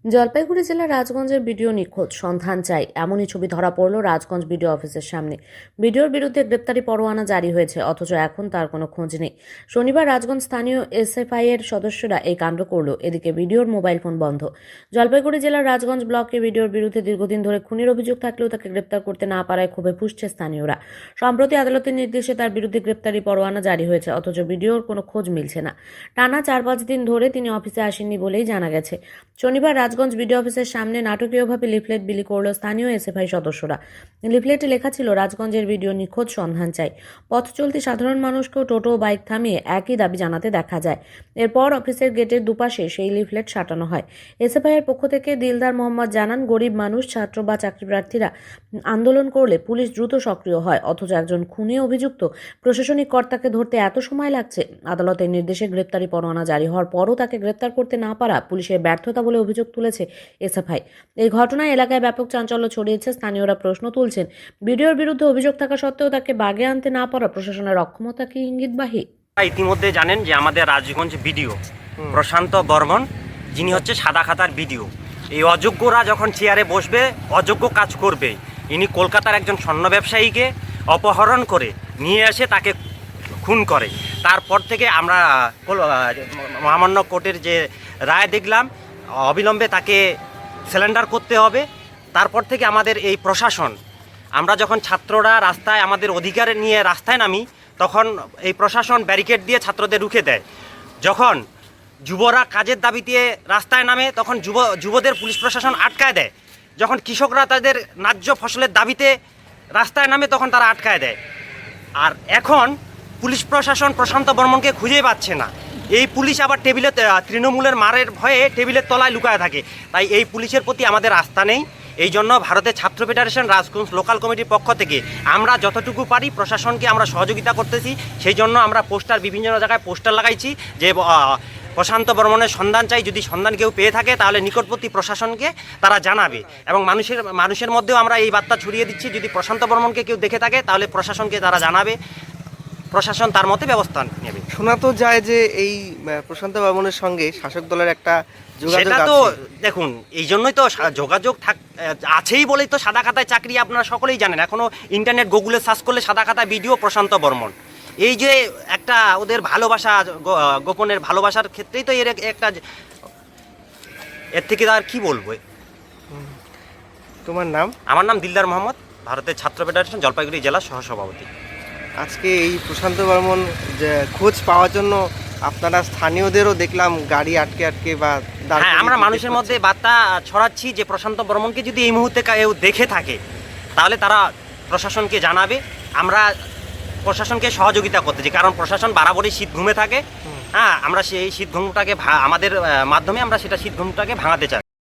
জলপাইগুড়ি জেলার রাজগঞ্জের বিডিও নিখোঁজ, সন্ধান চাই, এমনই ছবি ধরা পড়ল রাজগঞ্জ বিডিও অফিসের সামনে। বিডিওর বিরুদ্ধে গ্রেপ্তারি পরোয়ানা জারি হয়েছে, অথচ এখন তার কোনো খোঁজ নেই। শনিবার রাজগঞ্জ স্থানীয় এসএফআই এর সদস্যরা এই কাণ্ড করল। এদিকে বিডিওর মোবাইল ফোন বন্ধ। জলপাইগুড়ি জেলার রাজগঞ্জ ব্লকে বিডিওর বিরুদ্ধে দীর্ঘদিন ধরে খুনের অভিযোগ থাকলেও তাকে গ্রেপ্তার করতে না পারায় ক্ষোভে ফুঁসছে স্থানীয়রা। সম্প্রতি আদালতের নির্দেশে তার বিরুদ্ধে গ্রেপ্তারি পরোয়ানা জারি হয়েছে, অথচ বিডিওর কোনো খোঁজ মিলছে না। টানা 4-5 দিন ধরে তিনি অফিসে আসেননি বলেই জানা গেছে। শনিবার রাজগঞ্জ বিডিও অফিসের সামনে নাটকীয়ভাবে লিফলেট বিলি করল স্থানীয় এসএফআই সদস্যরা। লিফলেটে লেখা ছিল, রাজগঞ্জের বিডিও নিখোঁজ, সন্ধান চাই। পথ চলতি সাধারণ মানুষকেও টোটো ও বাইক থামিয়ে একই দাবি জানাতে দেখা যায়। এরপর অফিসের গেটের দুপাশে সেই লিফলেট সাঁটানো হয়। এসএফআই এর পক্ষ থেকে দিলদার মোহাম্মদ জানান, গরিব মানুষ, ছাত্র বা চাকরি প্রার্থীরা আন্দোলন করলে পুলিশ দ্রুত সক্রিয় হয়, অথচ একজন খুনে অভিযুক্ত প্রশাসনিক কর্তাকে ধরতে এত সময় লাগছে। আদালতের নির্দেশে গ্রেপ্তারি পরোয়ানা জারি হওয়ার পরও তাকে গ্রেপ্তার করতে না পারা পুলিশের ব্যর্থতা বলে অভিযোগ তুলেছে এসএফআই। এই ঘটনায় এলাকায় ব্যাপক চাঞ্চল্য ছড়িয়েছে। স্থানীয়রা প্রশ্ন তুলছেন, বিডিওর বিরুদ্ধে অভিযোগ থাকা সত্ত্বেও তাকে বাগে আনতে না পারা প্রশাসনের অক্ষমতা কি ইঙ্গিতবাহী? ইতিমধ্যে জানেন যে আমাদের রাজগঞ্জ বিডিও প্রশান্ত বর্মন, যিনি হচ্ছে সাদা খাতার বিডিও, এই অযোগ্যরা যখন চেয়ারে বসবে অযোগ্য কাজ করবে। ইনি কলকাতার একজন স্বর্ণ ব্যবসায়ীকে অপহরণ করে নিয়ে এসে তাকে খুন করে। তারপর থেকে আমরা মহামান্য কোর্টের যে রায় দেখলাম, অবিলম্বে তাকে সিলিন্ডার করতে হবে। তারপর থেকে আমাদের এই প্রশাসন, আমরা যখন ছাত্ররা রাস্তায় আমাদের অধিকার নিয়ে রাস্তায় নামি, তখন এই প্রশাসন ব্যারিকেড দিয়ে ছাত্রদের রুখে দেয়। যখন যুবরা কাজের দাবিতে রাস্তায় নামে, তখন যুবদের পুলিশ প্রশাসন আটকায় দেয়। যখন কৃষকরা তাদের ন্যায্য ফসলের দাবিতে রাস্তায় নামে, তখন তারা আটকায় দেয়। আর এখন পুলিশ প্রশাসন প্রশান্ত বর্মনকে খুঁজেই পাচ্ছে না। এই পুলিশ আবার তৃণমূলের মারের ভয়ে টেবিলের তলায় লুকায় থাকে। তাই এই পুলিশের প্রতি আমাদের আস্থা নেই। এই জন্য ভারতের ছাত্র ফেডারেশন রাজগঞ্জ লোকাল কমিটির পক্ষ থেকে আমরা যতটুকু পারি প্রশাসনকে আমরা সহযোগিতা করতেছি। সেই জন্য আমরা বিভিন্ন জায়গায় পোস্টার লাগাইছি যে প্রশান্ত বর্মনের সন্ধান চাই। যদি সন্ধান কেউ পেয়ে থাকে তাহলে নিকটবর্তী প্রশাসনকে তারা জানাবে, এবং মানুষের মধ্যেও আমরা এই বার্তা ছড়িয়ে দিচ্ছি, যদি প্রশান্ত বর্মনকে কেউ দেখে থাকে তাহলে প্রশাসনকে তারা জানাবে, প্রশাসন তার মতে ব্যবস্থা নেবে। শোনা তো যায় যে এই প্রশান্ত বর্মনের সঙ্গে শাসক দলের একটা যোগাযোগ সেটা তো আছে। দেখুন, এই জন্যই তো যোগাযোগ আছেই বলেই তো সাদা খাতায় চাকরি আপনারা সকলেই জানেন। এখনো ইন্টারনেট গুগলে সার্চ করলে সাদা খাতায় বিডিও প্রশান্ত বর্মন। এই যে একটা ওদের ভালোবাসা, গোপনের ভালোবাসার ক্ষেত্রেই তো এর একটা, এর থেকে আর কি বলবো। তোমার নাম? আমার নাম দিলদার মোহাম্মদ, ভারতের ছাত্র ফেডারেশন জলপাইগুড়ি জেলা সহসভাপতি। আজকে এই প্রশান্ত বর্মন যে খোঁজ পাওয়ার জন্য আপনারা স্থানীয়দেরও দেখলাম গাড়ি আটকে বা হ্যাঁ, আমরা মানুষের মধ্যে বার্তা ছড়াচ্ছি যে প্রশান্ত বর্মনকে যদি এই মুহূর্তে কেউ দেখে থাকে তাহলে তারা প্রশাসনকে জানাবে। আমরা প্রশাসনকে সহযোগিতা করতেছি, কারণ প্রশাসন বরাবরই শীত ঘুমে থাকে। হ্যাঁ, আমরা সেই শীত ঘুমটাকে আমাদের মাধ্যমে আমরা সেটা শীত ঘুমটাকে ভাঙাতে চাই।